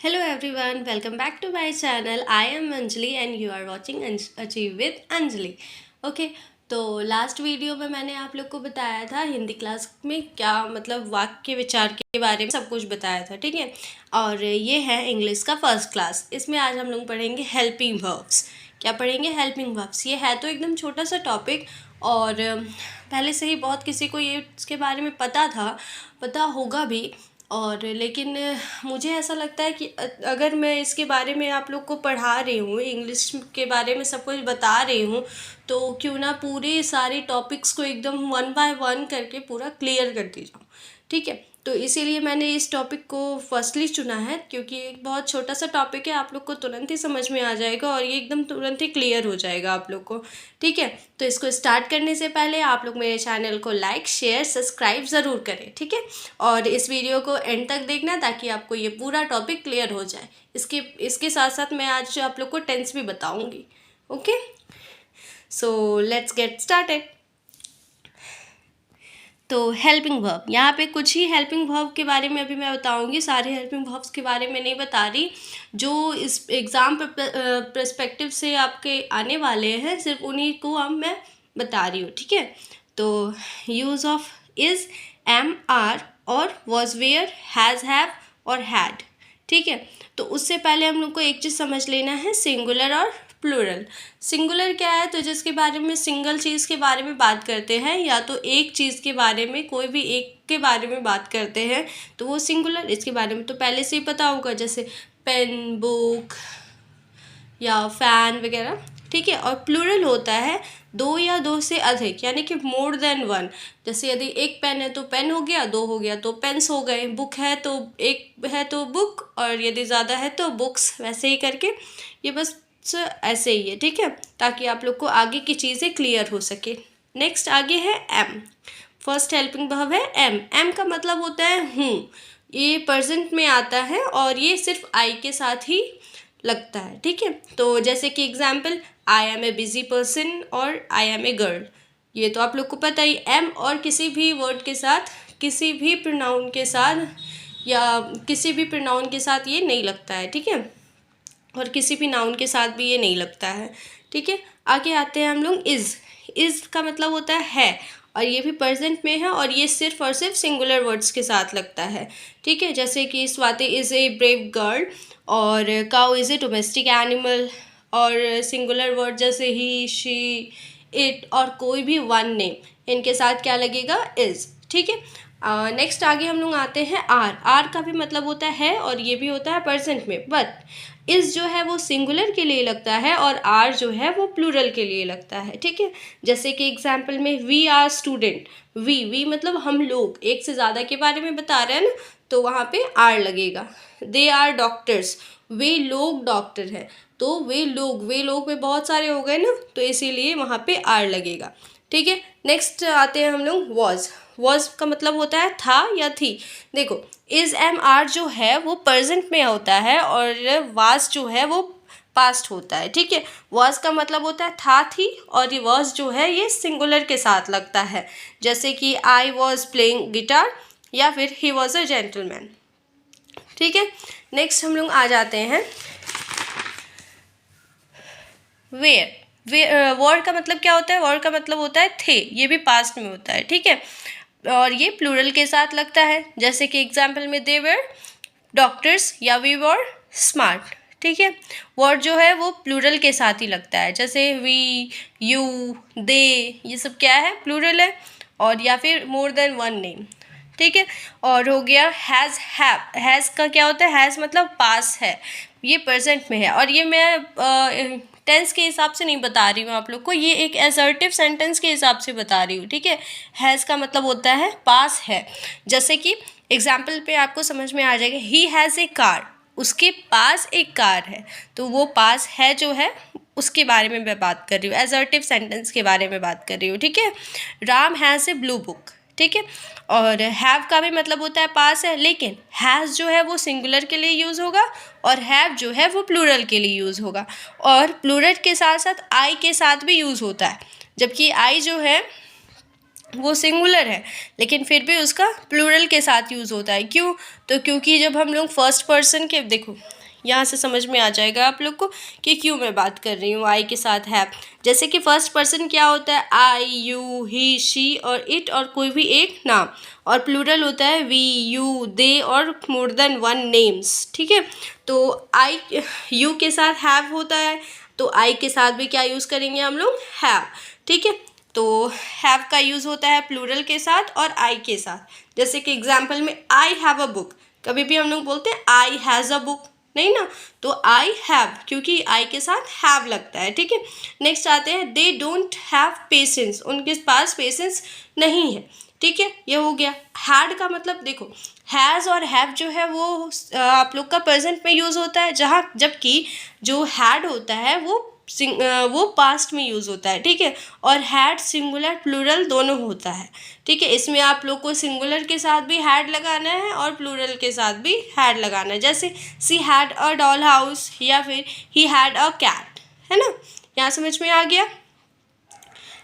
Hello everyone, welcome back to my channel. I am Anjali and you are watching Achieve with Anjali. Okay, तो last video में मैंने आप लोग को बताया था हिंदी क्लास में क्या मतलब वाक्य विचार के बारे में सब कुछ बताया था, ठीक है। और ये है इंग्लिश का फर्स्ट क्लास। इसमें आज हम लोग पढ़ेंगे हेल्पिंग वर्ब्स। क्या पढ़ेंगे? Helping verbs. ये है तो एकदम छोटा सा टॉपिक और पहले से ही बहुत किसी को ये इसके बारे में पता होगा भी। और लेकिन मुझे ऐसा लगता है कि अगर मैं इसके बारे में आप लोग को पढ़ा रही हूँ, इंग्लिश के बारे में सब कुछ बता रही हूँ, तो क्यों ना पूरे सारे टॉपिक्स को एकदम वन बाय वन करके पूरा क्लियर कर दी जाऊँ, ठीक है। तो इसीलिए मैंने इस टॉपिक को फर्स्टली चुना है, क्योंकि एक बहुत छोटा सा टॉपिक है, आप लोग को तुरंत ही समझ में आ जाएगा और ये एकदम तुरंत ही क्लियर हो जाएगा आप लोग को, ठीक है। तो इसको स्टार्ट करने से पहले आप लोग मेरे चैनल को लाइक शेयर सब्सक्राइब ज़रूर करें, ठीक है। और इस वीडियो को एंड तक देखना ताकि आपको ये पूरा टॉपिक क्लियर हो जाए। इसके साथ साथ मैं आज आप लोग को टेंस भी बताऊँगी। Okay, so let's get started. तो हेल्पिंग वर्ब, यहाँ पे कुछ ही हेल्पिंग वर्ब के बारे में अभी मैं बताऊंगी, सारे हेल्पिंग वर्ब्स के बारे में नहीं बता रही। जो इस एग्ज़ाम पर्सपेक्टिव से आपके आने वाले हैं, सिर्फ उन्हीं को अब मैं बता रही हूँ, ठीक है। तो use of is, am, are और वॉज, वेयर, हैज़, हैव और हैड, ठीक है। तो उससे पहले हम लोग को एक चीज़ समझ लेना है, सिंगुलर और प्लूरल। सिंगुलर क्या है? तो जिसके बारे में सिंगल चीज़ के बारे में बात करते हैं, या तो एक चीज़ के बारे में, कोई भी एक के बारे में बात करते हैं, तो वो सिंगुलर। इसके बारे में तो पहले से ही पता होगा, जैसे पेन, बुक या फ़ैन वगैरह, ठीक है। और प्लूरल होता है दो या दो से अधिक, यानी कि मोर देन वन। जैसे यदि एक पेन है तो पेन हो गया, दो हो गया तो पेन्स हो गए, बुक है तो एक है तो बुक, और यदि ज़्यादा है तो बुक्स, वैसे ही करके ये बस ऐसे ही है, ठीक है, ताकि आप लोग को आगे की चीज़ें क्लियर हो सके। नेक्स्ट आगे है एम। फर्स्ट हेल्पिंग वर्ब है एम। एम का मतलब होता है हूँ। ये प्रेजेंट में आता है और ये सिर्फ आई के साथ ही लगता है, ठीक है। तो जैसे कि example, I am a busy person और आई एम ए गर्ल, ये तो आप लोग को पता ही। एम और किसी भी वर्ड के साथ, किसी भी प्रोनाउन के साथ, या किसी भी प्रोनाउन के साथ ये नहीं लगता है, ठीक है। और किसी भी नाउन के साथ भी ये नहीं लगता है, ठीक है। आगे आते हैं हम लोग इज़। इज़ का मतलब होता है, और ये भी प्रेजेंट में है, और ये सिर्फ और सिर्फ सिंगुलर वर्ड्स के साथ लगता है, ठीक है। जैसे कि Swati is a brave girl, और cow is a domestic animal, और सिंगुलर वर्ड जैसे ही, शी, इट और कोई भी वन नेम, इनके साथ क्या लगेगा? इज़, ठीक है। नेक्स्ट आगे हम लोग आते हैं आर। आर का भी मतलब होता है, और ये भी होता है प्रेजेंट में, बट इस जो है वो सिंगुलर के लिए लगता है, और आर जो है वो प्लूरल के लिए लगता है, ठीक है। जैसे कि एग्जाम्पल में, वी आर स्टूडेंट। वी मतलब हम लोग, एक से ज़्यादा के बारे में बता रहे हैं ना, तो वहाँ पे आर लगेगा। दे आर डॉक्टर्स, वे लोग डॉक्टर हैं, तो वे लोग में बहुत सारे हो गए ना, तो इसीलिए वहाँ पे आर लगेगा, ठीक है। नेक्स्ट आते हैं हम लोग वॉज का मतलब होता है था या थी। देखो, इज़ एम आर जो है वो प्रेजेंट में होता है, और वाज जो है वो पास्ट होता है, ठीक है। वॉज का मतलब होता है था, थी, और ये वॉज जो है ये सिंगुलर के साथ लगता है। जैसे कि आई वॉज प्लेइंग गिटार, या फिर ही वॉज अ जेंटलमैन, ठीक है। नेक्स्ट हम लोग आ जाते हैं वेयर। वॉर का मतलब क्या होता है? वॉर का मतलब होता है थे, ये भी पास्ट में होता है, ठीक है। और ये प्लूरल के साथ लगता है। जैसे कि एग्जाम्पल में, दे वर डॉक्टर्स, या वी वर स्मार्ट, ठीक है। वर्ड जो है वो प्लूरल के साथ ही लगता है, जैसे वी, यू, दे, ये सब क्या है? प्लूरल है। और या फिर मोर देन वन नेम, ठीक है। और हो गया हैज़, हैव। हैज़ का क्या होता है? हैज़ मतलब पास है, ये प्रेजेंट में है, और ये मैं टेंस के हिसाब से नहीं बता रही हूँ आप लोग को, ये एक असर्टिव सेंटेंस के हिसाब से बता रही हूँ, ठीक है। हैज़ का मतलब होता है पास है। जैसे कि एग्जाम्पल पे आपको समझ में आ जाएगा, ही हैज़ ए कार, उसके पास एक कार है, तो वो पास है जो है उसके बारे में मैं बात कर रही हूँ, असर्टिव सेंटेंस के बारे में बात कर रही हूँ, ठीक है। Ram has a blue book, ठीक है। और हैव का भी मतलब होता है पास है, लेकिन हैज़ जो है वो सिंगुलर के लिए यूज़ होगा, और हैव जो है वो प्लूरल के लिए यूज़ होगा। और प्लूरल के साथ साथ आई के साथ भी यूज़ होता है, जबकि आई जो है वो सिंगुलर है, लेकिन फिर भी उसका प्लूरल के साथ यूज़ होता है। क्यों? तो क्योंकि जब हम लोग फर्स्ट पर्सन के, देखो यहाँ से समझ में आ जाएगा आप लोग को कि क्यों मैं बात कर रही हूँ आई के साथ हैव। जैसे कि फर्स्ट पर्सन क्या होता है, आई, यू, ही, शी और इट और कोई भी एक नाम, और प्लूरल होता है वी, यू, दे और मोर देन वन नेम्स। ठीक है, तो आई, यू के साथ हैव होता है, तो आई के साथ भी क्या यूज़ करेंगे हम लोग, हैव। ठीक है, तो हैव का यूज़ होता है प्लूरल के साथ और आई के साथ। जैसे कि एग्जाम्पल में आई हैव अ बुक, कभी भी हम लोग बोलते हैं आई हैज़ अ बुक, नहीं ना, तो आई हैव, क्योंकि आई के साथ हैव लगता है। ठीक है, नेक्स्ट आते हैं, दे डोंट हैव पेशेंस, उनके पास पेशेंस नहीं है। ठीक है, ये हो गया। हैड का मतलब देखो, हैज़ और हैव जो है वो आप लोग का प्रेजेंट में यूज़ होता है, जहाँ जबकि जो हैड होता है वो पास्ट में यूज़ होता है। ठीक है, और हैड सिंगुलर प्लूरल दोनों होता है। ठीक है, इसमें आप लोग को सिंगुलर के साथ भी हैड लगाना है और प्लूरल के साथ भी हैड लगाना है। जैसे she had a doll house या फिर ही हैड अ कैट, है ना, यहाँ समझ में आ गया।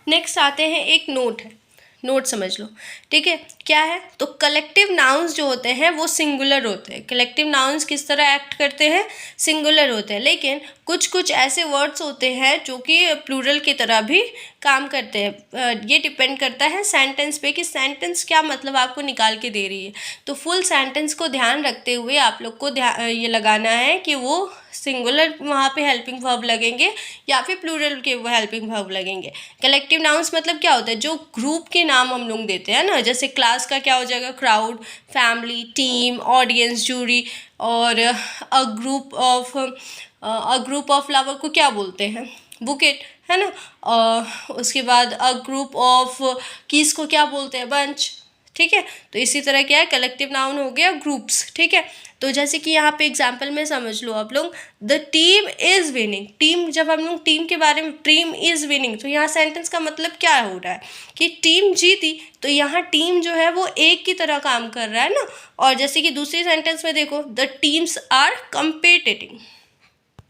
नेक्स्ट आते हैं, एक नोट है, नोट समझ लो। ठीक है, क्या है, तो कलेक्टिव नाउन्स जो होते हैं वो सिंगुलर होते हैं। कलेक्टिव नाउन्स किस तरह एक्ट करते हैं, सिंगुलर होते हैं, लेकिन कुछ कुछ ऐसे वर्ड्स होते हैं जो कि प्लूरल की तरह भी काम करते हैं। ये डिपेंड करता है सेंटेंस पे कि सेंटेंस क्या मतलब आपको निकाल के दे रही है। तो फुल सेंटेंस को ध्यान रखते हुए आप लोग को ये लगाना है कि वो सिंगुलर वहाँ पे हेल्पिंग वर्ब लगेंगे या फिर प्लूरल के वो हेल्पिंग वर्ब लगेंगे। कलेक्टिव नाउन्स मतलब क्या होता है, जो ग्रुप के नाम हम लोग देते हैं ना, जैसे क्लास का क्या हो जाएगा, crowd, family, team, audience, jury, और अ ग्रुप ऑफ फ्लावर को क्या बोलते हैं, बुकेट, है ना। उसके बाद अ ग्रुप ऑफ कीज को क्या बोलते हैं, बंच। ठीक है, तो इसी तरह क्या है, कलेक्टिव नाउन हो गया ग्रुप्स। ठीक है, तो जैसे कि यहाँ पे एग्जाम्पल में समझ लो आप लोग, the team is winning. Team, जब हम लोग टीम के बारे में, टीम इज़ विनिंग, तो यहाँ सेंटेंस का मतलब क्या हो रहा है कि टीम जीती, तो यहाँ टीम जो है वो एक की तरह काम कर रहा है ना। और जैसे कि दूसरी सेंटेंस में देखो, द टीम्स आर कंपीटिंग।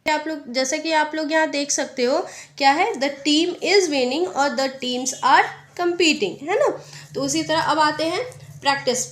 आप लोग, जैसे कि आप लोग यहाँ देख सकते हो, क्या है, द टीम इज़ विनिंग और द टीम्स आर कंपीटिंग, है ना। तो उसी तरह अब आते हैं प्रैक्टिस।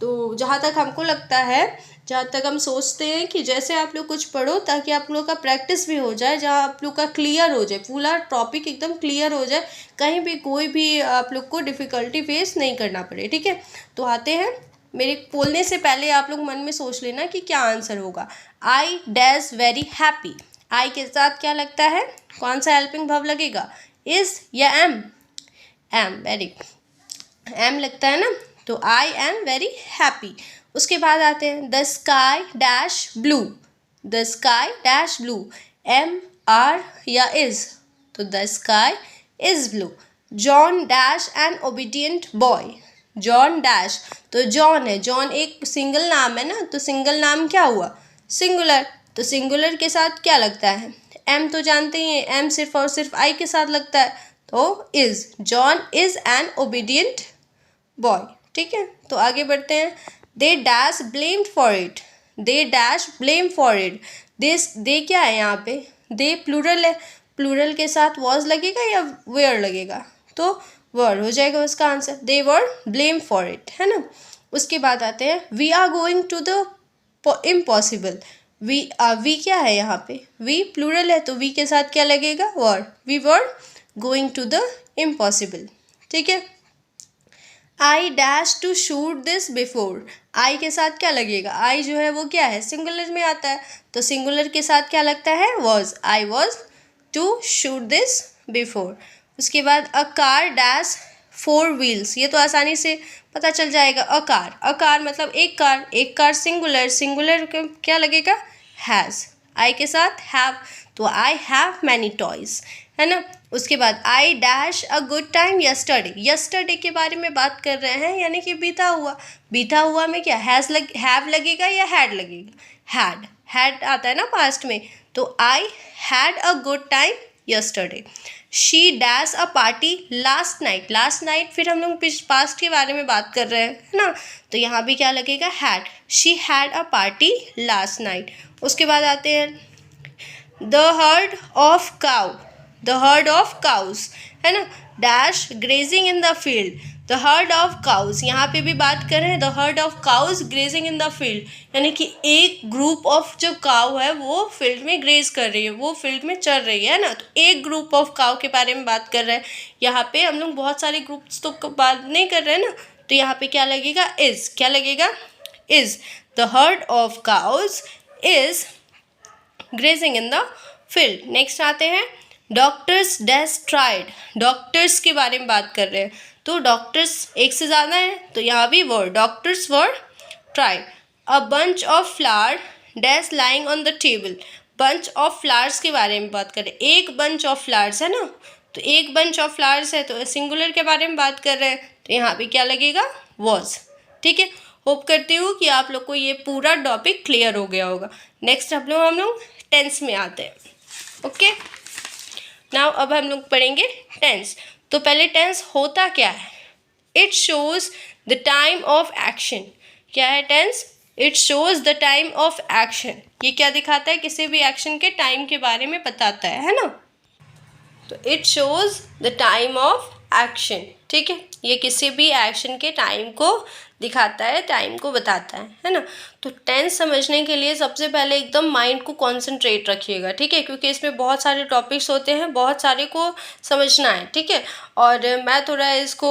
तो जहाँ तक हमको लगता है, जहाँ तक हम सोचते हैं कि जैसे आप लोग कुछ पढ़ो ताकि आप लोग का प्रैक्टिस भी हो जाए, जहाँ आप लोग का क्लियर हो जाए, पूरा टॉपिक एकदम क्लियर हो जाए, कहीं भी कोई भी आप लोग को डिफ़िकल्टी फेस नहीं करना पड़े। ठीक है, तो आते हैं, मेरे बोलने से पहले आप लोग मन में सोच लेना कि क्या आंसर होगा। आई डैश वेरी हैप्पी, आई के साथ क्या लगता है, कौन सा हेल्पिंग वर्ब लगेगा, इज़ या एम, एम, वेरी, एम लगता है ना, तो आई एम वेरी हैप्पी। उसके बाद आते हैं, the sky dash blue, the sky dash blue, am, are या इज, तो the sky is blue. John dash an obedient boy, John dash, तो जॉन है, जॉन एक सिंगल नाम है ना, तो सिंगल नाम क्या हुआ, सिंगुलर, तो सिंगुलर के साथ क्या लगता है, एम, तो जानते ही हैं, एम सिर्फ और सिर्फ आई के साथ लगता है, तो is, John is an obedient boy. ठीक है, तो आगे बढ़ते हैं, they dash blamed for it, they dash blame for it, they क्या है यहाँ पे, दे प्लूरल है, प्लूरल के साथ वॉज लगेगा या वेयर लगेगा, तो वर हो जाएगा उसका answer, they were blame for it, है ना। उसके बाद आते हैं, we are going to the impossible, we क्या है यहाँ पे, वी प्लूरल है, तो वी के साथ क्या लगेगा, were, we were going to the impossible. ठीक है, I dash to shoot this before, I के साथ क्या लगेगा, आई जो है वो क्या है, सिंगुलर में आता है, तो सिंगुलर के साथ क्या लगता है, was, I was to shoot this before. उसके बाद a car dash four wheels, ये तो आसानी से पता चल जाएगा, अ कार मतलब एक कार, एक कार सिंगुलर, सिंगुलर क्या लगेगा, हैज़, आई के साथ हैव, तो आई हैव मैनी टॉयज़, है ना। उसके बाद I dash a good time yesterday, yesterday के बारे में बात कर रहे हैं, यानी कि बीता हुआ में क्या हैव लगेगा या हैड लगेगा, हैड आता है ना पास्ट में, तो I had a good time yesterday. She dash a party last night, फिर हम लोग पास्ट के बारे में बात कर रहे हैं, है ना, तो यहाँ भी क्या लगेगा, had, she had a party last night. उसके बाद आते हैं, the heard of cow, the heard of cows, है ना, dash grazing in the field, the heard of cows, यहाँ पे भी बात कर रहे हैं the heard of cows grazing in the field, यानी कि एक ग्रुप ऑफ जो काउ है वो फील्ड में ग्रेज कर रही है, वो फील्ड में चल रही है ना, तो एक ग्रुप ऑफ काउ के बारे में बात कर रहे हैं। यहाँ पे हम लोग बहुत सारे ग्रुप्स तो बात नहीं कर रहे हैं ना, तो यहाँ पे क्या लगेगा, इज, क्या लगेगा, is, the heard of cows is grazing in the field. Next आते हैं डॉक्टर्स डैश ट्राइड, डॉक्टर्स के बारे में बात कर रहे हैं, तो डॉक्टर्स एक से ज़्यादा है, तो यहाँ भी word doctors word tried. A bunch of flower dash lying on the table, bunch of flowers के बारे में बात कर रहे हैं, एक बंच ऑफ फ्लावर्स है ना, तो एक बंच ऑफ फ्लावर्स है तो सिंगुलर के बारे में बात कर रहे हैं, तो यहाँ पे क्या लगेगा, वॉज। ठीक है, होप करती हूँ कि आप लोग को ये पूरा टॉपिक क्लियर हो गया होगा। नेक्स्ट हम लोग टेंस में आते हैं। ओके, नाउ अब हम लोग पढ़ेंगे टेंस। तो पहले टेंस होता क्या है, it shows the time of action. क्या है tense, it shows the time of action, ये क्या दिखाता है, किसी भी एक्शन के टाइम के बारे में बताता है ना, तो it shows the time of action. ठीक है, ये किसी भी एक्शन के टाइम को दिखाता है, टाइम को बताता है ना। तो टेंस समझने के लिए सबसे पहले एकदम माइंड को कॉन्सेंट्रेट रखिएगा, ठीक है, क्योंकि इसमें बहुत सारे टॉपिक्स होते हैं, बहुत सारे को समझना है, ठीक है। और मैं थोड़ा इसको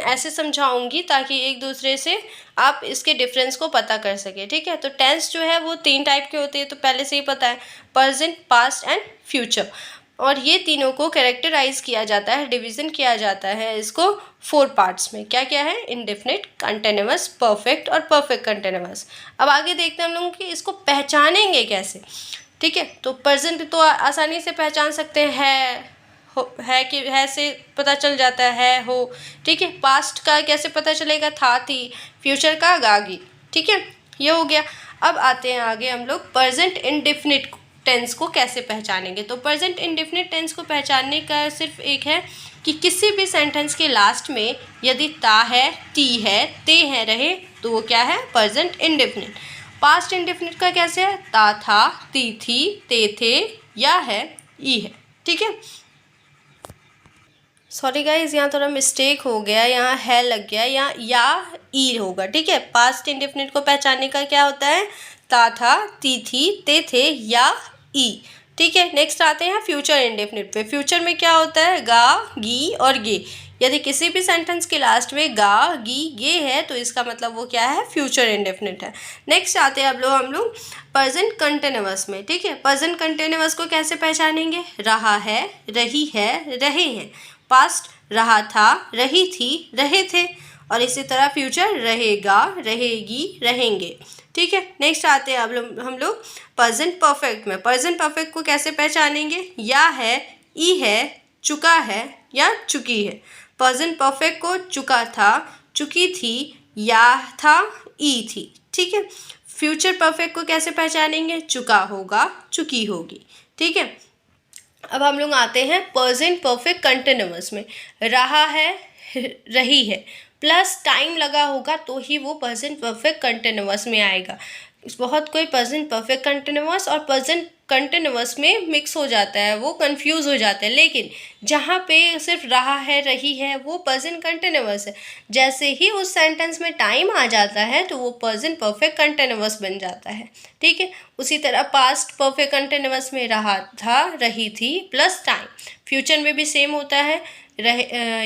ऐसे समझाऊंगी ताकि एक दूसरे से आप इसके डिफरेंस को पता कर सके, ठीक है। तो टेंस जो है वो 3 टाइप के होते हैं, तो पहले से ही पता है, प्रेजेंट, पास्ट एंड फ्यूचर, और ये तीनों को कैरेक्टराइज किया जाता है, डिवीज़न किया जाता है इसको 4 पार्ट्स में। क्या क्या है, इंडेफिनिट, कंटिन्यूअस, परफेक्ट और परफेक्ट कंटिन्यूअस। अब आगे देखते हैं हम लोग कि इसको पहचानेंगे कैसे, ठीक है। तो प्रेजेंट तो आसानी से पहचान सकते हैं, है कि है से पता चल जाता है, हो, ठीक है। पास्ट का कैसे पता चलेगा, था, थी। फ्यूचर का गागी, ठीक है, ये हो गया। अब आते हैं आगे हम लोग प्रेजेंट इंडेफिनिट टेंस को कैसे पहचानेंगे। तो प्रेजेंट इंडेफिनिट टेंस को पहचानने का सिर्फ एक है कि किसी भी सेंटेंस के लास्ट में यदि ता है, ती है, ते है रहे तो वो क्या है, प्रेजेंट इंडेफिनिट। पास्ट इंडेफिनिट का कैसे है, ता था, ती थी, ते थे, या है, ई है, ठीक है। सॉरी गाइज, यहाँ थोड़ा मिस्टेक हो गया, यहाँ है लग गया, यहाँ या ई होगा, ठीक है। पास्ट इंडेफिनिट को पहचानने का क्या होता है, ता था, ती थी, ते थे, या ई, ठीक है। नेक्स्ट आते हैं फ्यूचर इंडेफिनिट पे। फ्यूचर में क्या होता है, गा, गी और गे। यदि किसी भी सेंटेंस के लास्ट में गा, गी, गे है तो इसका मतलब वो क्या है, फ्यूचर इंडेफिनिट है। नेक्स्ट आते हैं हम लोग प्रेजेंट कंटिन्यूअस में, ठीक है। प्रेजेंट कंटिन्यूअस को कैसे पहचानेंगे, रहा है, रही है, रहे हैं। पास्ट रहा था, रही थी, रहे थे, और इसी तरह फ्यूचर रहेगा, रहेगी, रहेंगे, ठीक है। नेक्स्ट आते हैं अब हम लोग प्रेजेंट परफेक्ट में। प्रेजेंट परफेक्ट को कैसे पहचानेंगे, या है, ई है, चुका है या चुकी है। प्रेजेंट परफेक्ट को चुका था, चुकी थी, या था, ई थी, ठीक है। फ्यूचर परफेक्ट को कैसे पहचानेंगे, चुका होगा, चुकी होगी, ठीक है। अब हम लोग आते हैं प्रेजेंट परफेक्ट कंटिन्यूअस में। रहा है, रही है, प्लस टाइम लगा होगा तो ही वो प्रेजेंट परफेक्ट कंटिन्यूअस में आएगा। बहुत कोई प्रेजेंट परफेक्ट कंटिन्यूअस और प्रेजेंट कंटिन्यूअस में मिक्स हो जाता है, वो कंफ्यूज हो जाता है। लेकिन जहाँ पे सिर्फ रहा है, रही है, वो प्रेजेंट कंटिन्यूअस है। जैसे ही उस सेंटेंस में टाइम आ जाता है तो वो प्रेजेंट परफेक्ट कंटिन्यूअस बन जाता है, ठीक है। उसी तरह पास्ट परफेक्ट कंटिन्यूअस में रहा था, रही थी, प्लस टाइम। फ्यूचर में भी सेम होता है,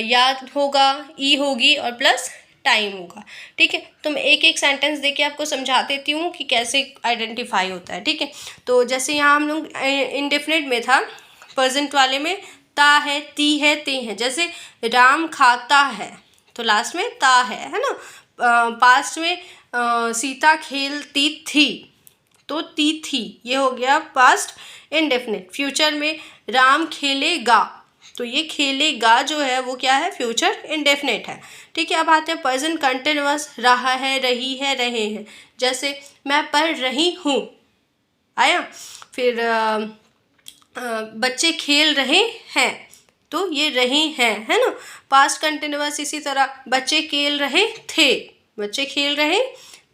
याद होगा, ई होगी और प्लस टाइम होगा, ठीक है। तो मैं एक एक सेंटेंस देके आपको समझा देती हूँ कि कैसे आइडेंटिफाई होता है, ठीक है। तो जैसे यहाँ हम लोग इंडेफिनिट में था, प्रेजेंट वाले में ता है, ती है, ते हैं। जैसे राम खाता है तो लास्ट में ता है ना। पास्ट में सीता खेलती थी तो ती थी, ये हो गया पास्ट इंडेफिनिट। फ्यूचर में राम खेलेगा तो ये खेलेगा जो है वो क्या है, फ्यूचर इंडेफिनिट है, ठीक है। अब आते हैं प्रेजेंट कंटिन्यूअस। रहा है, रही है, रहे हैं। जैसे मैं पढ़ रही हूँ आया, फिर बच्चे खेल रहे हैं तो ये रहे हैं, है ना। पास्ट कंटिन्यूअस इसी तरह, बच्चे खेल रहे थे, बच्चे खेल रहे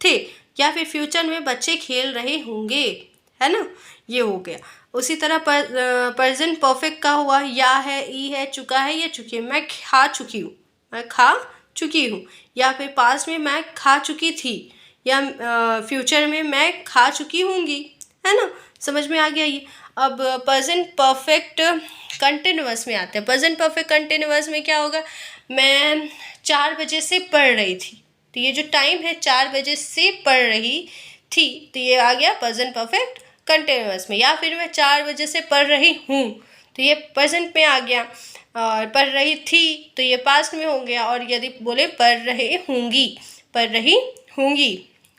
थे, या फिर फ्यूचर में बच्चे खेल रहे होंगे, है ना, ये हो गया। उसी तरह प्रेजेंट परफेक्ट का हुआ, या है, ई है, चुका है या चुकी है। मैं खा चुकी हूँ, मैं खा चुकी हूँ। या फिर पास्ट में मैं खा चुकी थी, या फ्यूचर में मैं खा चुकी होंगी, है ना। समझ में आ गया ये। अब प्रेजेंट परफेक्ट कंटिन्यूअस में आते हैं। प्रेजेंट परफेक्ट कंटिन्यूअस में क्या होगा, मैं 4 बजे से पढ़ रही थी, तो ये जो टाइम है 4 बजे से पढ़ रही थी, तो ये आ गया प्रेजेंट परफेक्ट कंटिन्यूअस में। या फिर मैं 4 बजे से पढ़ रही हूँ, तो ये प्रेजेंट में आ गया। और पढ़ रही थी, तो ये पास्ट में हो गया। और यदि बोले पढ़ रही होंगी, पढ़ रही होंगी,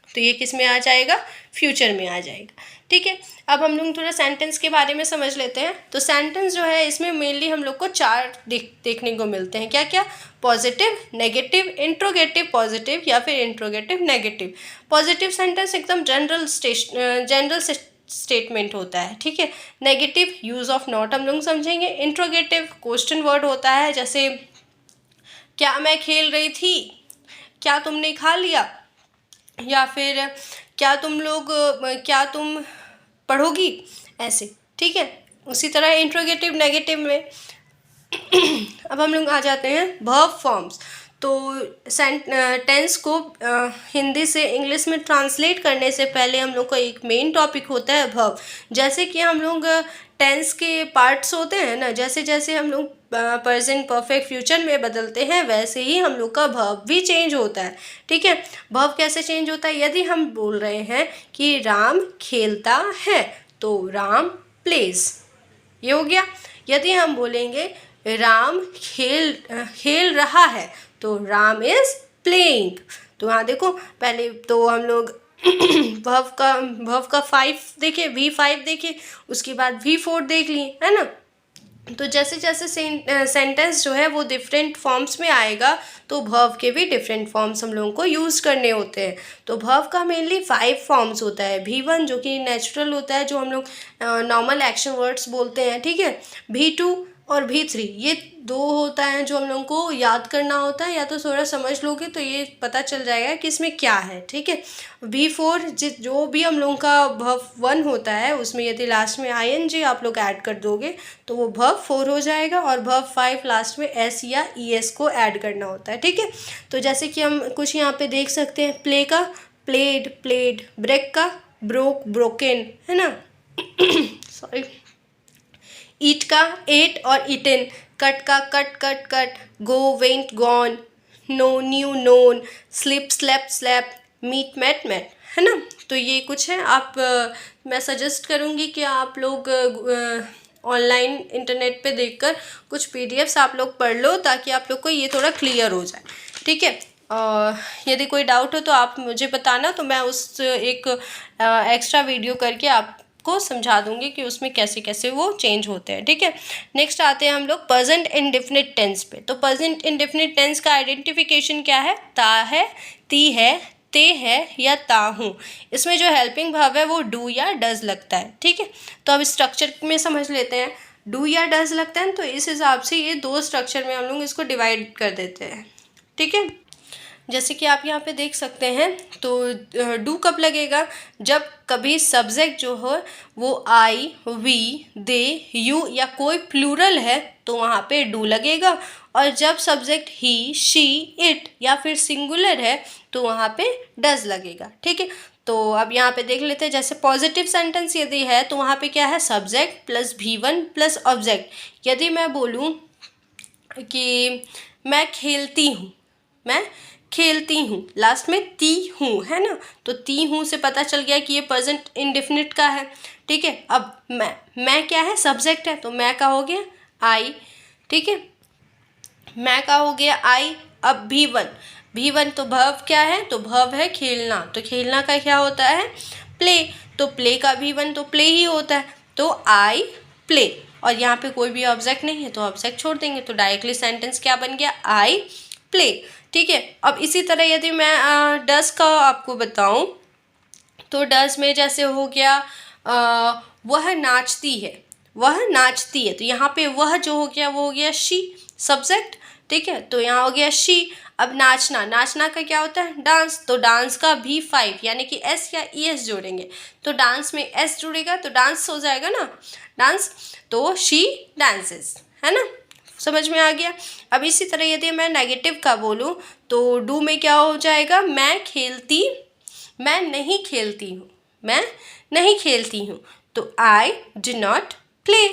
तो ये किस में आ जाएगा, फ्यूचर में आ जाएगा। ठीक है, अब हम लोग थोड़ा सेंटेंस के बारे में समझ लेते हैं। तो सेंटेंस जो है इसमें मेनली हम लोग को 4 देखने को मिलते हैं। क्या क्या, पॉजिटिव, नेगेटिव, इंट्रोगेटिव पॉजिटिव, या फिर इंट्रोगेटिव नेगेटिव। पॉजिटिव सेंटेंस एकदम जनरल स्टेटमेंट होता है, ठीक है। नेगेटिव यूज ऑफ नॉट हम लोग समझेंगे। इंट्रोगेटिव क्वेश्चन वर्ड होता है, जैसे क्या मैं खेल रही थी, क्या तुमने खा लिया, या फिर क्या तुम पढ़ोगी, ऐसे, ठीक है। उसी तरह इंट्रोगेटिव नेगेटिव में अब हम लोग आ जाते हैं वर्ब फॉर्म्स। तो टेंस को हिंदी से इंग्लिश में ट्रांसलेट करने से पहले हम लोग का एक मेन टॉपिक होता है वर्ब। जैसे कि हम लोग टेंस के पार्ट्स होते हैं ना, जैसे जैसे हम लोग प्रेजेंट परफेक्ट फ्यूचर में बदलते हैं, वैसे ही हम लोग का वर्ब भी चेंज होता है, ठीक है। वर्ब कैसे चेंज होता है, यदि हम बोल रहे हैं कि राम खेलता है, तो राम प्लेज, ये हो गया। यदि हम बोलेंगे राम खेल रहा है, तो राम इज प्लेइंग। तो हाँ देखो, पहले तो हम लोग वर्ब का 5 देखे, V5 देखे, उसके बाद V4 देख लिए, है ना। तो जैसे जैसे सेंटेंस जो है वो डिफरेंट फॉर्म्स में आएगा, तो वर्ब के भी डिफरेंट फॉर्म्स हम लोगों को यूज़ करने होते हैं। तो वर्ब का मेनली 5 फॉर्म्स होता है। V1 जो कि नेचुरल होता है, जो हम लोग नॉर्मल एक्शन वर्ड्स बोलते हैं, ठीक है। V2 और V3 ये 2 होता है जो हम लोगों को याद करना होता है, या तो थोड़ा समझ लोगे तो ये पता चल जाएगा कि इसमें क्या है, ठीक है। V4 जो भी हम लोगों का वर्ब 1 होता है, उसमें यदि लास्ट में ING आप लोग ऐड कर दोगे तो वो वर्ब 4 हो जाएगा, और वर्ब 5 लास्ट में S या ES को ऐड करना होता है, ठीक है। तो जैसे कि हम कुछ यहाँ पे देख सकते हैं, प्ले का प्लेड, ब्रेक का ब्रोक, ब्रोकन, है ना सॉरी। ईट का एट और ईटन, कट का cut, go went gone, know knew known, slip slap, meet met, है ना। तो ये कुछ है। मैं सजेस्ट करूँगी कि आप लोग ऑनलाइन इंटरनेट पे देखकर कुछ PDFs आप लोग पढ़ लो, ताकि आप लोग को ये थोड़ा क्लियर हो जाए, ठीक है। यदि कोई डाउट हो तो आप मुझे बताना, तो मैं उस एक एक्स्ट्रा वीडियो करके आपको समझा दूंगी कि उसमें कैसे कैसे वो चेंज होते हैं, ठीक है। नेक्स्ट आते हैं हम लोग प्रेजेंट इंडेफिनिट टेंस पे। तो प्रेजेंट इंडेफिनिट टेंस का आइडेंटिफिकेशन क्या है, ता है, ती है, ते है या ता हूँ। इसमें जो हेल्पिंग वर्ब है वो डू या डज लगता है, ठीक है। तो अब स्ट्रक्चर में समझ लेते हैं। डू या डज लगता है, तो इस हिसाब से ये 2 स्ट्रक्चर में हम लोग इसको डिवाइड कर देते हैं, ठीक है। जैसे कि आप यहाँ पे देख सकते हैं, तो डू कब लगेगा, जब कभी सब्जेक्ट जो हो वो आई, वी, दे, यू या कोई प्लूरल है, तो वहाँ पे डू लगेगा। और जब सब्जेक्ट ही, शी, इट या फिर सिंगुलर है, तो वहाँ पे डज लगेगा, ठीक है। तो अब यहाँ पे देख लेते हैं, जैसे पॉजिटिव सेंटेंस यदि है, तो वहाँ पे क्या है, subject plus V1 plus object. यदि मैं बोलूँ कि मैं खेलती हूँ, लास्ट में ती हूँ, है ना। तो ती हूँ से पता चल गया कि ये प्रेजेंट इंडेफिनिट का है, ठीक है। अब मैं क्या है, सब्जेक्ट है, तो मैं का हो गया आई, ठीक है। मैं का हो गया आई। अब V1 तो वर्ब क्या है, तो वर्ब है खेलना, तो खेलना का क्या होता है, प्ले। तो प्ले का V1 तो प्ले ही होता है, तो आई प्ले। और यहाँ पे कोई भी ऑब्जेक्ट नहीं है, तो ऑब्जेक्ट छोड़ देंगे, तो डायरेक्टली सेंटेंस क्या बन गया, आई प्ले, ठीक है। अब इसी तरह यदि मैं डज का आपको बताऊं, तो डज में जैसे हो गया वह नाचती है, तो यहाँ पे वह जो हो गया वो हो गया शी, सब्जेक्ट, ठीक है। तो यहाँ हो गया शी। अब नाचना, नाचना का क्या होता है? डांस। तो डांस का V5 यानी कि S या ES जोड़ेंगे, तो डांस में S जुड़ेगा तो डांस हो जाएगा ना, डांस। तो शी डांसेस, है ना, समझ में आ गया। अब इसी तरह यदि मैं नेगेटिव का बोलूँ तो डू में क्या हो जाएगा? मैं नहीं खेलती हूँ, मैं नहीं खेलती हूँ, तो आई डू नॉट प्ले।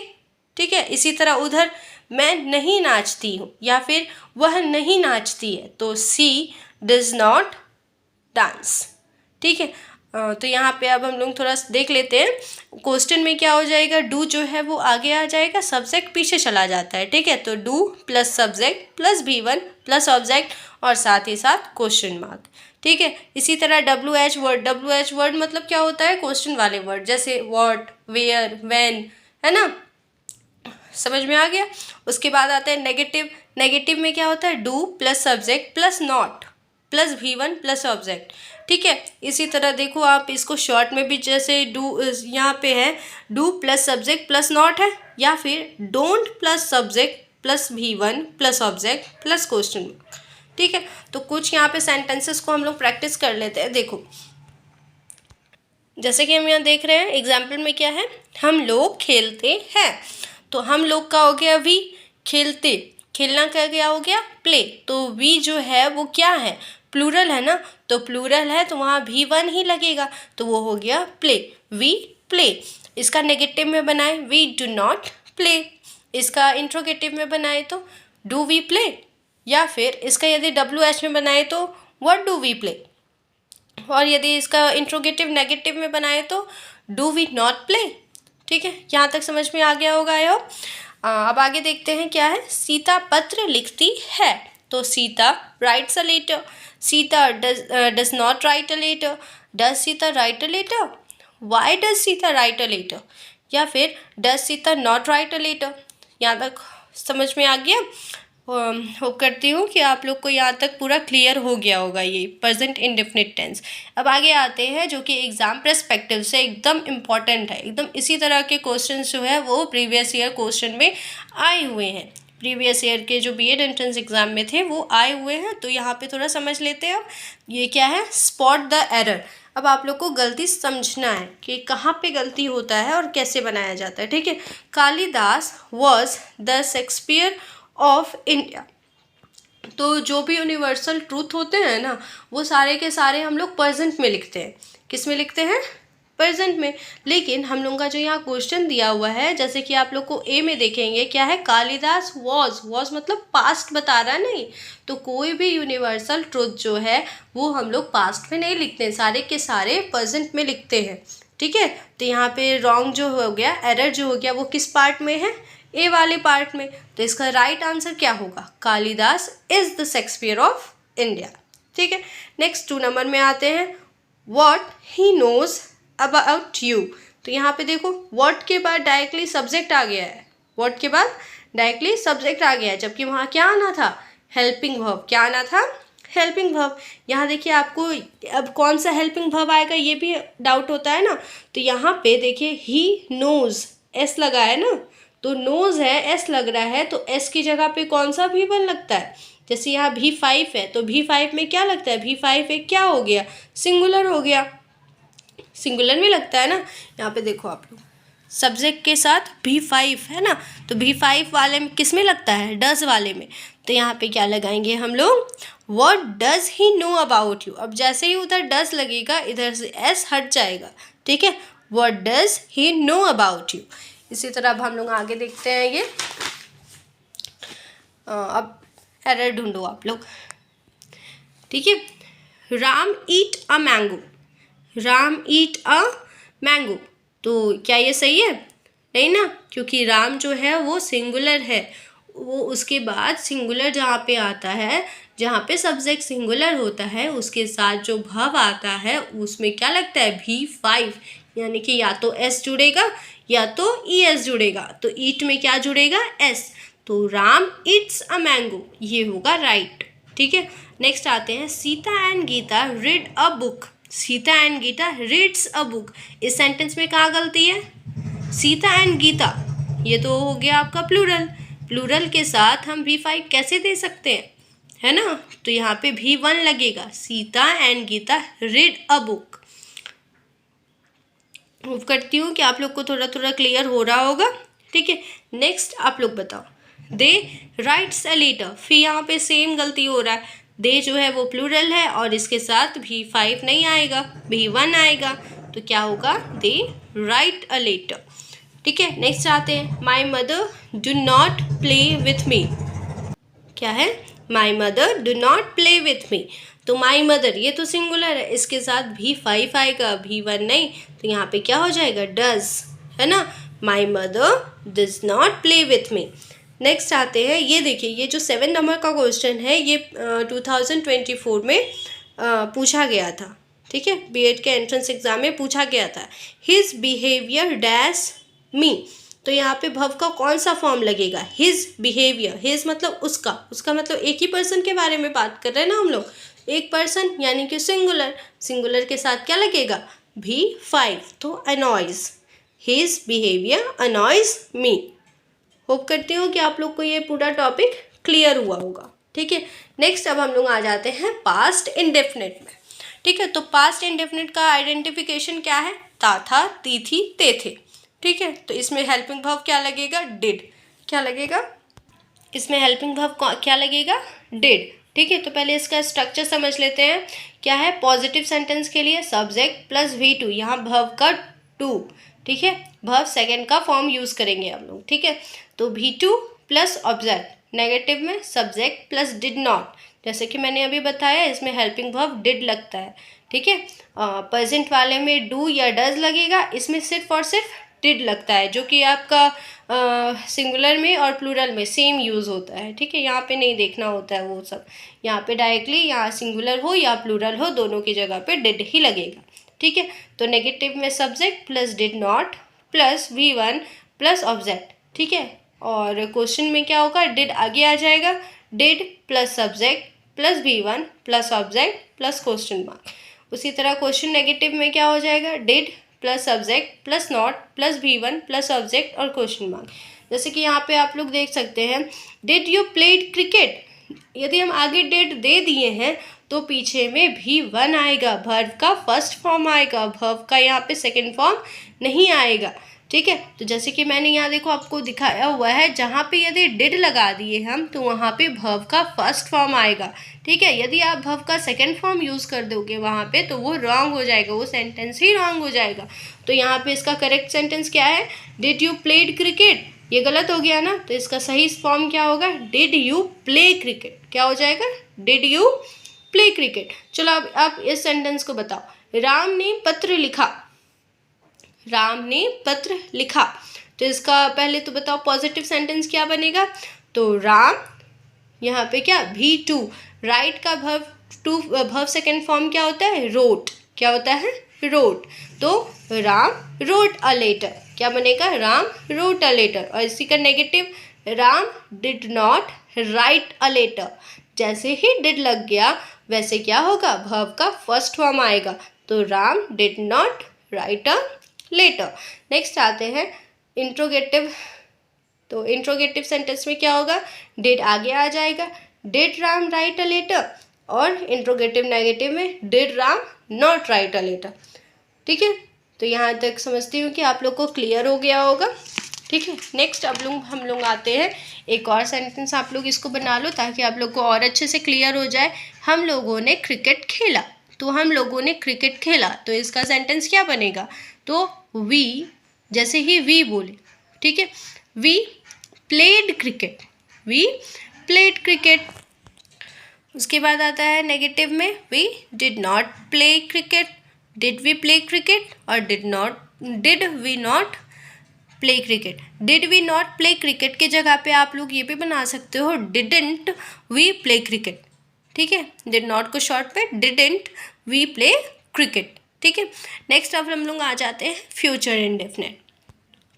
ठीक है, इसी तरह उधर मैं नहीं नाचती हूँ या फिर वह नहीं नाचती है, तो सी डज नॉट डांस। ठीक है, तो यहाँ पे अब हम लोग थोड़ा देख लेते हैं, क्वेश्चन में क्या हो जाएगा? डू जो है वो आगे आ जाएगा, सब्जेक्ट पीछे चला जाता है। ठीक है, तो do plus subject plus V1 plus object और साथ ही साथ क्वेश्चन मार्क। ठीक है, इसी तरह WH वर्ड मतलब क्या होता है? क्वेश्चन वाले वर्ड, जैसे व्हाट, वेयर, व्हेन, है ना, समझ में आ गया। उसके बाद आता है नेगेटिव। नेगेटिव में क्या होता है? Do plus subject plus not plus V1 plus object. ठीक है, इसी तरह देखो आप इसको शॉर्ट में भी, जैसे डू यहाँ पे है do plus subject plus not है, या फिर don't plus subject plus V1 plus object plus question. ठीक है, तो कुछ यहाँ पे सेंटेंसेस को हम लोग प्रैक्टिस कर लेते हैं। देखो, जैसे कि हम यहाँ देख रहे हैं एग्जाम्पल में क्या है? हम लोग खेलते हैं, तो हम लोग का हो गया वी, खेलते, खेलना का क्या हो गया? प्ले। तो वी जो है वो क्या है? प्लूरल है ना, तो प्लूरल है तो वहाँ V1 ही लगेगा, तो वो हो गया प्ले, वी प्ले। इसका नेगेटिव में बनाए वी डू नॉट प्ले, इसका इंट्रोगेटिव में बनाए तो डू वी प्ले, या फिर इसका यदि WH में बनाए तो व्हाट डू वी प्ले, और यदि इसका इंट्रोगेटिव नेगेटिव में बनाए तो डू वी नॉट प्ले। ठीक है, यहाँ तक समझ में आ गया होगा यो। अब आगे देखते हैं क्या है। सीता पत्र लिखती है, तो Sita writes a letter, Sita does not write a letter, does Sita write a letter, why does Sita write a letter, या फिर does Sita not write a letter. यहाँ तक समझ में आ गया। होप करती हूँ कि आप लोग को यहाँ तक पूरा क्लियर हो गया होगा ये प्रेजेंट इंडेफिनिट टेंस। अब आगे आते हैं जो कि एग्जाम पर्सपेक्टिव से एकदम इम्पॉर्टेंट है, एकदम इसी तरह के क्वेश्चन जो है वो प्रीवियस ईयर क्वेश्चन में आए हुए हैं, प्रीवियस ईयर के जो B.Ed एंट्रेंस एग्जाम में थे वो आए हुए हैं। तो यहाँ पे थोड़ा समझ लेते हैं। अब ये क्या है? Spot the error. अब आप लोग को गलती समझना है कि कहाँ पे गलती होता है और कैसे बनाया जाता है। ठीक है, Kalidas was the Shakespeare of India. तो जो भी यूनिवर्सल ट्रूथ होते हैं ना, वो सारे के सारे हम लोग प्रेजेंट में लिखते हैं। किस में लिखते हैं? प्रेजेंट में। लेकिन हम लोगों का जो यहाँ क्वेश्चन दिया हुआ है, जैसे कि आप लोग को ए में देखेंगे क्या है? कालिदास वॉज मतलब पास्ट बता रहा है नहीं, तो कोई भी यूनिवर्सल ट्रूथ जो है वो हम लोग पास्ट में नहीं लिखते हैं, सारे के सारे प्रेजेंट में लिखते हैं। ठीक है, तो यहाँ पे रॉन्ग जो हो गया, एरर जो हो गया, वो किस पार्ट में है? ए वाले पार्ट में। तो इसका राइट आंसर क्या होगा? Kalidas is the Shakespeare of India. ठीक है, नेक्स्ट 2 नंबर में आते हैं। What he knows about you. तो यहाँ पे देखो व्हाट के बाद डायरेक्टली सब्जेक्ट आ गया है, व्हाट के बाद डायरेक्टली सब्जेक्ट आ गया है, जबकि वहाँ क्या आना था? Helping verb. क्या आना था? Helping verb. यहाँ देखिए आपको अब कौन सा हेल्पिंग वर्ब आएगा ये भी डाउट होता है ना, तो यहाँ पे देखिए ही नोज, एस लगा है ना, तो नोज है, एस लग रहा है, तो एस की जगह पे कौन सा V1 लगता है? जैसे यहाँ V5 है तो V5 में क्या लगता है? V5 एक क्या हो गया? सिंगुलर हो गया, सिंगुलर में लगता है ना। यहाँ पे देखो आप लोग सब्जेक्ट के साथ V5 है ना, तो V5 वाले में किस में लगता है? डज वाले में। तो यहाँ पे क्या लगाएंगे हम लोग? What does he know about you. अब जैसे ही उधर डज लगेगा इधर से एस हट जाएगा। ठीक है, what does he know about you. इसी तरह अब हम लोग आगे देखते हैं ये। अब एरर ढूंढो आप लोग। ठीक है, Ram eat a mango, Ram eat a mango, तो क्या ये सही है? नहीं ना, क्योंकि राम जो है वो सिंगुलर है, वो उसके बाद सिंगुलर जहाँ पे आता है, जहाँ पे सब्जेक्ट सिंगुलर होता है उसके साथ जो भव आता है उसमें क्या लगता है? V5, यानी कि या तो S जुड़ेगा या तो ES जुड़ेगा। तो ईट में क्या जुड़ेगा? S। तो राम ईट्स अ मैंगो, ये होगा राइट। ठीक है, नेक्स्ट आते हैं। Sita and Gita read a book, Sita and Gita reads a book. इस सेंटेंस में कहाँ गलती है? सीता एंड गीता, ये तो हो गया आपका प्लूरल, प्लूरल के साथ हम V5 कैसे दे सकते हैं? है ना, तो यहाँ पे भी वन लगेगा। Sita and Gita read a book. Move करती हूँ कि आप लोग को थोड़ा थोड़ा क्लियर हो रहा होगा। ठीक है, नेक्स्ट आप लोग बताओ। दे राइट्स अ लेटर। फिर यहाँ पे सेम गलती हो रहा है, दे जो है वो प्लूरल है और इसके साथ भी 5 नहीं आएगा, भी 1 आएगा, तो क्या होगा, दे राइट अ लेटर। ठीक है, नेक्स्ट आते हैं। My mother do not play with me. क्या है, my mother do not play with me. तो माई मदर ये तो सिंगुलर है, इसके साथ भी 5 आएगा, भी 1 नहीं, तो यहाँ पे क्या हो जाएगा, डज, है ना। My mother does not play with me. Next आते हैं, ये देखिए, ये जो 7 नंबर का क्वेश्चन है ये 2024 में पूछा गया था। ठीक है, बीएड के एंट्रेंस एग्जाम में पूछा गया था। हिज बिहेवियर डैश मी। तो यहाँ पे भव का कौन सा फॉर्म लगेगा, हिज बिहेवियर। हिज मतलब उसका, उसका मतलब एक ही पर्सन के बारे में बात कर रहे हैं ना हम लोग, एक पर्सन यानी कि सिंगुलर। सिंगुलर के साथ क्या लगेगा, भी 5, तो अनॉयज। हिज बिहेवियर अनॉयज मी। होप करती हूँ कि आप लोग को ये पूरा टॉपिक क्लियर हुआ होगा। ठीक है, नेक्स्ट अब हम लोग आ जाते हैं पास्ट इंडेफिनिट में। ठीक है, तो पास्ट इंडेफिनिट का आइडेंटिफिकेशन क्या है, ता था, ती थी, ते थे। ठीक है, तो इसमें हेल्पिंग वर्ब क्या लगेगा, डिड। क्या लगेगा, इसमें हेल्पिंग वर्ब क्या लगेगा, डिड। ठीक है, तो पहले इसका स्ट्रक्चर समझ लेते हैं। क्या है, पॉजिटिव सेंटेंस के लिए सब्जेक्ट प्लस V2, यहाँ वर्ब का टू। ठीक है, वर्ब सेकंड का फॉर्म यूज़ करेंगे हम लोग। ठीक है, तो V2 प्लस ऑब्जेक्ट। नेगेटिव में सब्जेक्ट प्लस डिड नॉट, जैसे कि मैंने अभी बताया, इसमें हेल्पिंग वर्ब डिड लगता है। ठीक है, प्रेजेंट वाले में डू या डज लगेगा, इसमें सिर्फ और सिर्फ डिड लगता है, जो कि आपका सिंगुलर में और प्लूरल में सेम यूज़ होता है। ठीक है, यहाँ पे नहीं देखना होता है वो सब, यहाँ पे डायरेक्टली यहाँ सिंगुलर हो या प्लूरल हो, दोनों की जगह पे डिड ही लगेगा। ठीक है, तो नेगेटिव में subject plus did not plus V1 plus object. ठीक है, और क्वेश्चन में क्या होगा, डिड आगे आ जाएगा, did plus subject plus V1 plus object plus question mark. उसी तरह क्वेश्चन नेगेटिव में क्या हो जाएगा, did plus subject plus not plus V1 plus object और क्वेश्चन मार्क। जैसे कि यहाँ पे आप लोग देख सकते हैं, डिड यू प्लेड क्रिकेट। यदि हम आगे डिड दे दिए हैं तो पीछे में भी 1 आएगा, वर्ब का फर्स्ट फॉर्म आएगा, वर्ब का यहाँ पे सेकंड फॉर्म नहीं आएगा। ठीक है, तो जैसे कि मैंने यहाँ देखो आपको दिखाया हुआ है, जहाँ पे यदि डिड लगा दिए हम तो वहाँ पे वर्ब का फर्स्ट फॉर्म आएगा। ठीक है, यदि आप वर्ब का सेकंड फॉर्म यूज़ कर दोगे वहाँ पे तो वो रॉन्ग हो जाएगा, वो सेंटेंस ही रॉन्ग हो जाएगा। तो यहाँ पे इसका करेक्ट सेंटेंस क्या है, डिड यू प्लेड क्रिकेट। ये गलत हो गया ना, तो इसका सही फॉर्म क्या होगा, डिड यू प्ले क्रिकेट। क्या हो जाएगा, डिड यू प्ले क्रिकेट। चलो अब आप इस सेंटेंस को बताओ, राम ने पत्र लिखा। राम ने पत्र लिखा, तो इसका पहले तो बताओ पॉजिटिव सेंटेंस क्या बनेगा, तो राम, यहाँ पे क्या, V2, राइट का वर्ब सेकंड फॉर्म क्या होता है, रोट। क्या होता है, रोट। तो राम रोट अ लेटर। क्या बनेगा, राम रोट अ लेटर। और इसी का negative, Ram did not write a letter. जैसे ही डिड लग गया वैसे क्या होगा, वर्ब का फर्स्ट फॉर्म आएगा, तो Ram did not write a letter. Next आते हैं इंट्रोगेटिव। तो इंट्रोगेटिव सेंटेंस में क्या होगा, डिड आगे आ जाएगा, did Ram write a letter, और इंट्रोगेटिव नेगेटिव में did Ram not write a letter. ठीक है, तो यहाँ तक समझती हूँ कि आप लोग को क्लियर हो गया होगा। ठीक है, नेक्स्ट अब हम लोग आते हैं, एक और सेंटेंस आप लोग इसको बना लो ताकि आप लोग को और अच्छे से क्लियर हो जाए। हम लोगों ने क्रिकेट खेला। तो हम लोगों ने क्रिकेट खेला, तो इसका सेंटेंस क्या बनेगा, तो वी, जैसे ही वी बोले, ठीक है, we played cricket, we played cricket. उसके बाद आता है नेगेटिव में, we did not play cricket. Did we play cricket और did we not play cricket. Did we not play cricket के जगह पे आप लोग ये भी बना सकते हो, डिडंट वी प्ले क्रिकेट। ठीक है, डिड नॉट को शॉर्ट पे डिडंट वी प्ले क्रिकेट। ठीक है, नेक्स्ट अब हम लोग आ जाते हैं फ्यूचर इंडेफिनिट।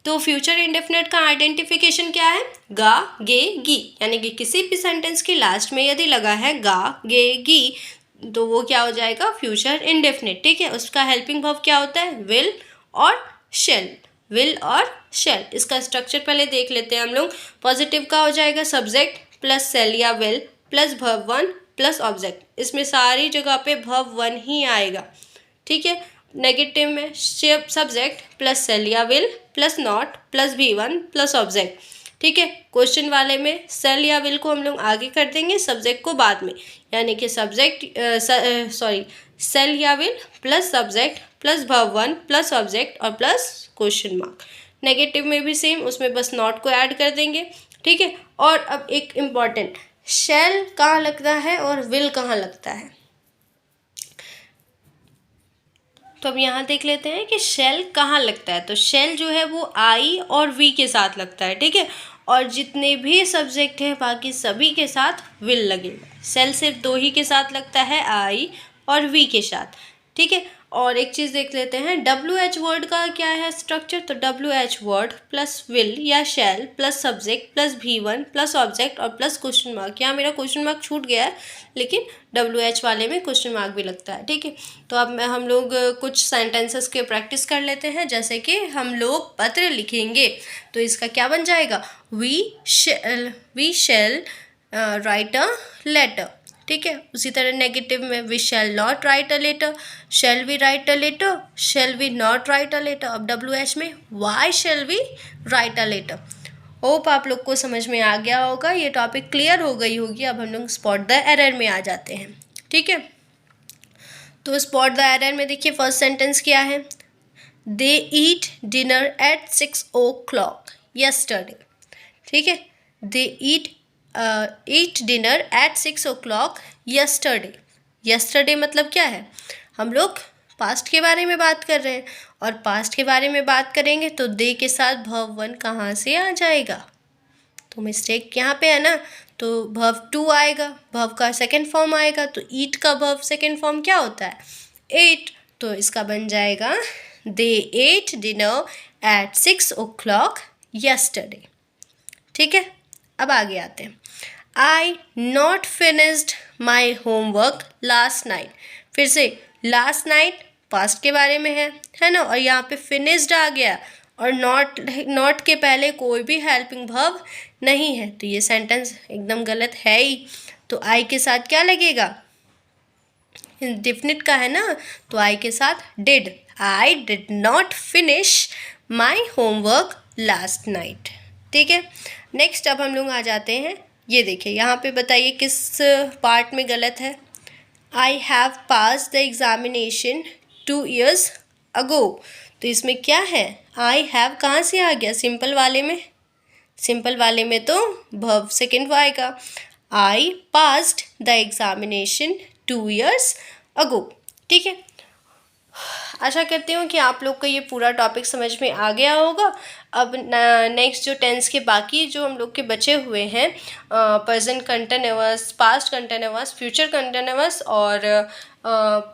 तो फ्यूचर इंडेफिनिट का आइडेंटिफिकेशन क्या है, गा गे गी, यानी कि किसी भी सेंटेंस के लास्ट में यदि लगा है गा गे गी तो वो क्या हो जाएगा, फ्यूचर इंडेफिनिट। ठीक है, उसका हेल्पिंग वर्ब क्या होता है, विल और शेल। विल और शेल। इसका स्ट्रक्चर पहले देख लेते हैं हम लोग। पॉजिटिव का हो जाएगा सब्जेक्ट प्लस सेल या will plus verb one plus object, इसमें सारी जगह पे वर्ब वन ही आएगा, ठीक है। नेगेटिव में सब्जेक्ट प्लस सेल या will plus not plus V1 plus object, ठीक है। क्वेश्चन वाले में सेल या विल को हम लोग आगे कर देंगे, सब्जेक्ट को बाद में, यानी कि सेल या will plus subject plus verb one plus object और प्लस क्वेश्चन मार्क। नेगेटिव में भी सेम, उसमें बस नॉट को ऐड कर देंगे, ठीक है। और अब एक इम्पॉर्टेंट, शेल कहाँ लगता है और विल कहाँ लगता है, तो अब यहाँ देख लेते हैं कि शेल कहाँ लगता है। तो शेल जो है वो आई और वी के साथ लगता है, ठीक है, और जितने भी सब्जेक्ट है बाकी सभी के साथ विल लगेगा। शेल सिर्फ दो ही के साथ लगता है, आई और वी के साथ, ठीक है। और एक चीज़ देख लेते हैं, WH वर्ड का क्या है स्ट्रक्चर। तो WH वर्ड प्लस विल या shell plus subject plus V1 plus object और प्लस क्वेश्चन मार्क। यहाँ मेरा क्वेश्चन मार्क छूट गया है, लेकिन WH वाले में क्वेश्चन मार्क भी लगता है, ठीक है। तो अब हम लोग कुछ सेंटेंसेस के प्रैक्टिस कर लेते हैं। जैसे कि हम लोग पत्र लिखेंगे तो इसका क्या बन जाएगा, we shall write a letter, ठीक है। उसी तरह नेगेटिव में we shall not write a letter, shall we write a letter, shall we not write a letter. अब WH में why shall we write a letter. Hope आप लोग को समझ में आ गया होगा, ये टॉपिक क्लियर हो गई होगी। अब हम लोग स्पॉट द एरर में आ जाते हैं, ठीक है। तो स्पॉट द एरर में देखिए फर्स्ट सेंटेंस क्या है, दे ईट डिनर एट 6 o'clock yesterday, ठीक है। दे ईट dinner at 6 o'clock yesterday। yesterday मतलब क्या है, हम लोग पास्ट के बारे में बात कर रहे हैं, और पास्ट के बारे में बात करेंगे तो दे के साथ वर्ब वन कहाँ से आ जाएगा, तो मिस्टेक यहाँ पे है ना। तो वर्ब टू आएगा, वर्ब का सेकंड फॉर्म आएगा, तो ईट का वर्ब सेकंड फॉर्म क्या होता है, एट। तो इसका बन जाएगा they ate dinner at 6 o'clock yesterday, ठीक है। अब आगे आते हैं, I not finished my homework last night. फिर से लास्ट नाइट पास्ट के बारे में है ना, और यहाँ पे फिनिश्ड आ गया, और नॉट के पहले कोई भी हेल्पिंग वर्ब नहीं है, तो ये सेंटेंस एकदम गलत है ही। तो आई के साथ क्या लगेगा, इंडेफिनिट का है ना, तो आई के साथ did, I did not finish my homework last night, ठीक है। नेक्स्ट अब हम लोग आ जाते हैं, ये देखिए यहाँ पे बताइए किस पार्ट में गलत है। I have pass the examination 2 years ago। तो इसमें क्या है, आई हैव कहाँ से आ गया, सिंपल वाले में, सिंपल वाले में तो वर्ब सेकेंड आएगा, I passed the examination 2 years ago, ठीक है। आशा करती हूँ कि आप लोग को ये पूरा टॉपिक समझ में आ गया होगा। अब नेक्स्ट जो टेंस के बाकी जो हम लोग के बचे हुए हैं, present continuous, past continuous, future continuous और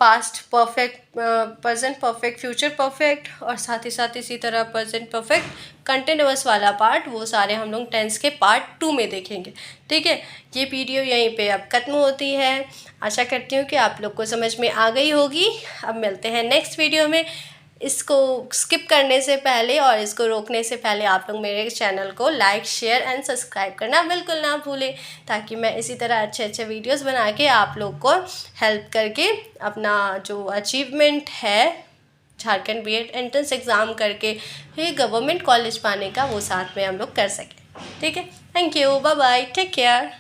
past perfect, present perfect, future perfect, और साथ ही साथ इसी तरह प्रेजेंट परफेक्ट कंटिन्यूअस वाला पार्ट, वो सारे हम लोग टेंस के पार्ट 2 में देखेंगे, ठीक है। ये वीडियो यहीं पे अब खत्म होती है। आशा करती हूँ कि आप लोग को समझ में आ गई होगी। अब मिलते हैं नेक्स्ट वीडियो में। इसको स्किप करने से पहले और इसको रोकने से पहले आप लोग मेरे चैनल को लाइक, शेयर एंड सब्सक्राइब करना बिल्कुल ना भूलें, ताकि मैं इसी तरह अच्छे अच्छे वीडियोस बना के आप लोग को हेल्प करके अपना जो अचीवमेंट है झारखंड B.Ed एंट्रेंस एग्ज़ाम करके फिर गवर्नमेंट कॉलेज पाने का, वो साथ में हम लोग कर सकें, ठीक है। Thank you, bye bye, take care.